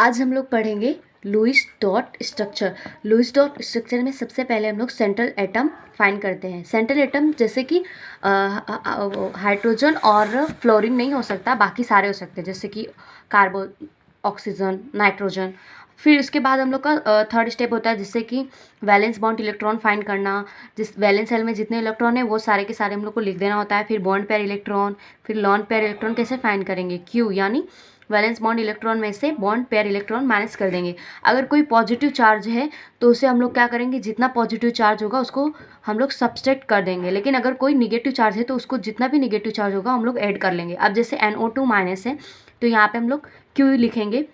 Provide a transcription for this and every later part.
आज हम लोग पढ़ेंगे Lewis dot structure. Lewis dot structure में सबसे पहले हम लोग सेंट्रल एटम फाइंड करते हैं। सेंट्रल एटम जैसे कि हाइड्रोजन और फ्लोरीन नहीं हो सकता, बाकी सारे हो सकते हैं, जैसे कि कार्बन, ऑक्सीजन, नाइट्रोजन। फिर उसके बाद हम लोग का थर्ड स्टेप होता है जिससे कि वैलेंस बॉन्ड इलेक्ट्रॉन फाइंड करना। जिस वैलेंस सेल में जितने इलेक्ट्रॉन है वो सारे के सारे हम लोग को लिख देना होता है। फिर बॉन्ड पेयर इलेक्ट्रॉन, फिर लॉन पेयर इलेक्ट्रॉन कैसे फाइंड करेंगे, क्यू यानी वैलेंस बॉन्ड इलेक्ट्रॉन में से बॉन्ड पेयर इलेक्ट्रॉन माइनस कर देंगे। अगर कोई पॉजिटिव चार्ज है तो उसे हम लोग क्या करेंगे, जितना पॉजिटिव चार्ज होगा उसको हम लोग सब्सट्रैक्ट कर देंगे। लेकिन अगर कोई निगेटिव चार्ज है तो उसको जितना भी निगेटिव चार्ज होगा हम लोग ऐड कर लेंगे। अब जैसे NO2 माइनस है तो यहाँ पे हम लोग क्यू लिखेंगे,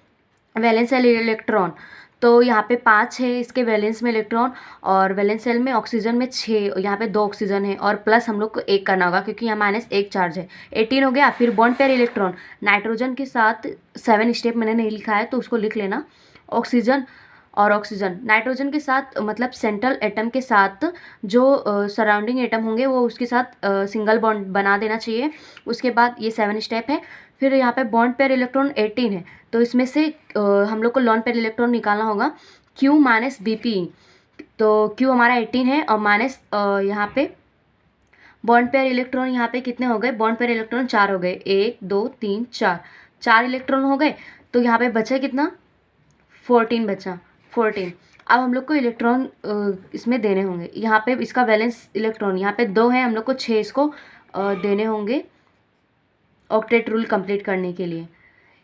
वैलेंस सेल इलेक्ट्रॉन। तो यहाँ पे 5 है इसके वैलेंस में इलेक्ट्रॉन, और वैलेंस सेल में ऑक्सीजन में 6, यहाँ पे 2 ऑक्सीजन है, और प्लस हम लोग को 1 करना होगा क्योंकि यहाँ -1 चार्ज है। 18 हो गया। फिर बॉन्ड पेयर इलेक्ट्रॉन नाइट्रोजन के साथ 7 स्टेप मैंने नहीं लिखा है तो उसको लिख लेना। ऑक्सीजन और ऑक्सीजन नाइट्रोजन के साथ, मतलब सेंट्रल एटम के साथ जो सराउंडिंग एटम होंगे वो उसके साथ सिंगल बॉन्ड बना देना चाहिए। उसके बाद ये 7 स्टेप है। फिर यहाँ पे बॉन्ड पेयर इलेक्ट्रॉन 18 है तो इसमें से हम लोग को लॉन पेयर इलेक्ट्रॉन निकालना होगा, Q माइनस BP। तो Q हमारा 18 है और माइनस यहाँ पे बॉन्ड पेयर इलेक्ट्रॉन यहाँ पे कितने हो गए, बॉन्ड पेयर इलेक्ट्रॉन 4 हो गए, 1 2 3 4, 4 इलेक्ट्रॉन हो गए। तो यहाँ पे बचा कितना, 14 बचा, 14। अब हम लोग को इलेक्ट्रॉन इसमें देने होंगे। यहाँ पे इसका वैलेंस इलेक्ट्रॉन यहाँ पे 2 है, हम लोग को 6 इसको देने होंगे ऑक्टेट रूल कंप्लीट करने के लिए।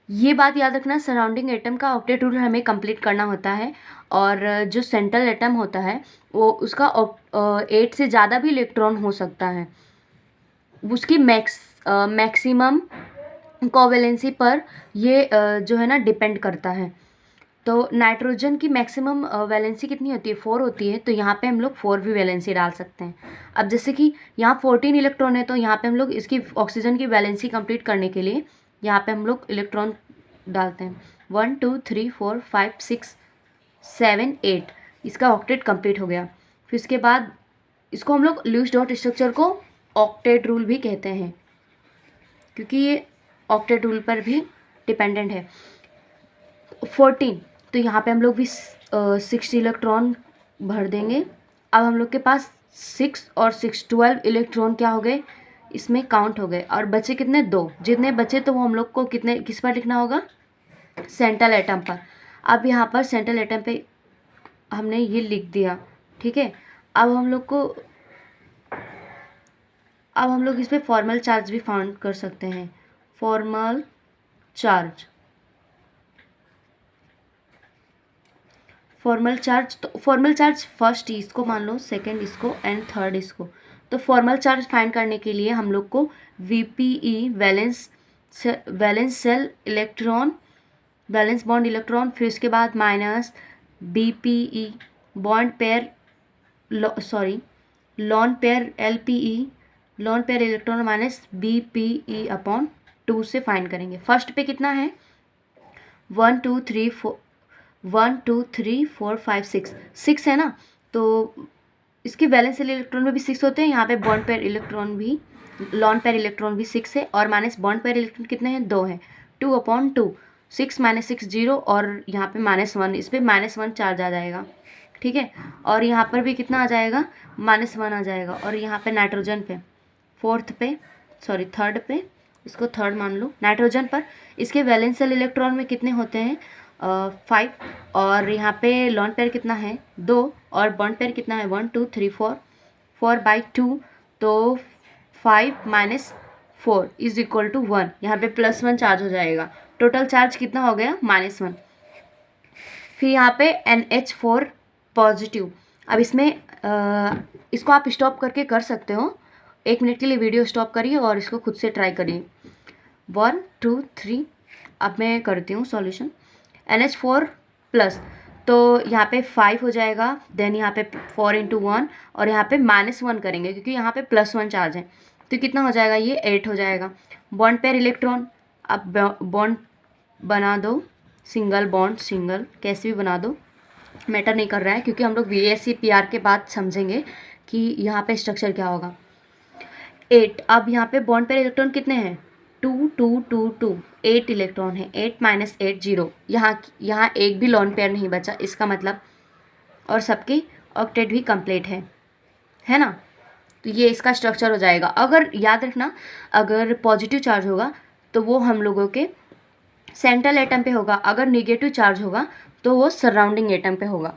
ये बात याद रखना, सराउंडिंग एटम का ऑक्टेट रूल हमें कंप्लीट करना होता है। और जो सेंट्रल एटम होता है वो उसका 8 से ज़्यादा भी इलेक्ट्रॉन हो सकता है। उसकी मैक्सिमम कोवेलेंसी पर ये जो है ना डिपेंड करता है। तो नाइट्रोजन की मैक्सिमम वैलेंसी कितनी होती है, 4 होती है। तो यहाँ पे हम लोग 4 भी वैलेंसी डाल सकते हैं। अब जैसे कि यहाँ 14 इलेक्ट्रॉन है तो यहाँ पे हम लोग इसकी ऑक्सीजन की वैलेंसी कंप्लीट करने के लिए यहाँ पे हम लोग इलेक्ट्रॉन डालते हैं। 1 2 3 4 5 6 7 8, इसका ऑक्टेट कंप्लीट हो गया। फिर इसके बाद इसको हम लोग लुईस डॉट स्ट्रक्चर को ऑक्टेट रूल भी कहते हैं क्योंकि ये ऑक्टेट रूल पर भी डिपेंडेंट है। 14, तो यहाँ पे हम लोग भी 6 इलेक्ट्रॉन भर देंगे। अब हम लोग के पास 6 और 6 12 इलेक्ट्रॉन क्या हो गए, इसमें काउंट हो गए। और बचे कितने, 2। जितने बचे तो वो हम लोग को कितने, किस पर लिखना होगा, सेंट्रल एटम पर। अब यहाँ पर सेंट्रल एटम पे हमने ये लिख दिया, ठीक है। अब हम लोग इस पर फॉर्मल चार्ज भी फाउंड कर सकते हैं। फॉर्मल चार्ज, तो फॉर्मल चार्ज फर्स्ट इसको मान लो, सेकंड इसको एंड थर्ड इसको। तो फॉर्मल चार्ज फाइंड करने के लिए हम लोग को VPE valence shell electron, valence bond electron, फिर उसके बाद minus BPE bond pair lone pair LPE lone pair electron minus BPE upon 2 से फाइंड करेंगे। फर्स्ट पे कितना है, 1 2 3 4 5 6 है ना। तो इसके वैलेंस इलेक्ट्रॉन में भी 6 होते हैं। यहाँ पे बॉन्ड पेयर इलेक्ट्रॉन भी, लॉन पेयर इलेक्ट्रॉन भी 6 है, और माइनस बॉन्ड पेयर इलेक्ट्रॉन कितने हैं, 2 हैं। 2 अपॉन 2, 6 माइनस 6 0, और यहाँ पे -1, इस पर -1 चार्ज आ जाएगा, ठीक है। और यहाँ पर भी कितना आ जाएगा, -1 आ जाएगा। और यहाँ पे नाइट्रोजन पे, थर्ड पे, इसको थर्ड मान लो, नाइट्रोजन पर इसके वैलेंस इलेक्ट्रॉन में कितने होते हैं, 5। और यहाँ पे लॉन पेयर कितना है, 2, और बॉन्ड पेयर कितना है, 1 2 3 4/2। तो 5 माइनस 4 इज इक्वल टू 1, यहाँ पे +1 चार्ज हो जाएगा। टोटल चार्ज कितना हो गया, -1। फिर यहाँ पे NH4 पॉजिटिव। अब इसमें इसको आप स्टॉप करके कर सकते हो, 1 मिनट के लिए वीडियो स्टॉप करिए और इसको खुद से ट्राई करिए। 1 2 3, अब मैं करती हूँ सॉल्यूशन। NH4 प्लस, तो यहाँ पे 5 हो जाएगा, देन यहाँ पे 4 × 1, और यहाँ पे -1 करेंगे क्योंकि यहाँ पे +1 चार्ज है। तो कितना हो जाएगा, ये 8 हो जाएगा। बॉन्ड पेयर इलेक्ट्रॉन, अब बॉन्ड बना दो, सिंगल बॉन्ड, सिंगल कैसे भी बना दो, मैटर नहीं कर रहा है क्योंकि हम लोग VSEPR के बाद समझेंगे कि यहाँ पे स्ट्रक्चर क्या होगा। 8, अब यहाँ पे बॉन्ड पेयर इलेक्ट्रॉन कितने हैं, 2 8 इलेक्ट्रॉन है, 8 माइनस 8 0। यहाँ एक भी लॉन पेयर नहीं बचा, इसका मतलब, और सबकी ऑक्टेट भी कंप्लीट है ना। तो ये इसका स्ट्रक्चर हो जाएगा। अगर याद रखना, अगर पॉजिटिव चार्ज होगा तो वो हम लोगों के सेंट्रल एटम पे होगा, अगर निगेटिव चार्ज होगा तो वो सराउंडिंग एटम पे होगा।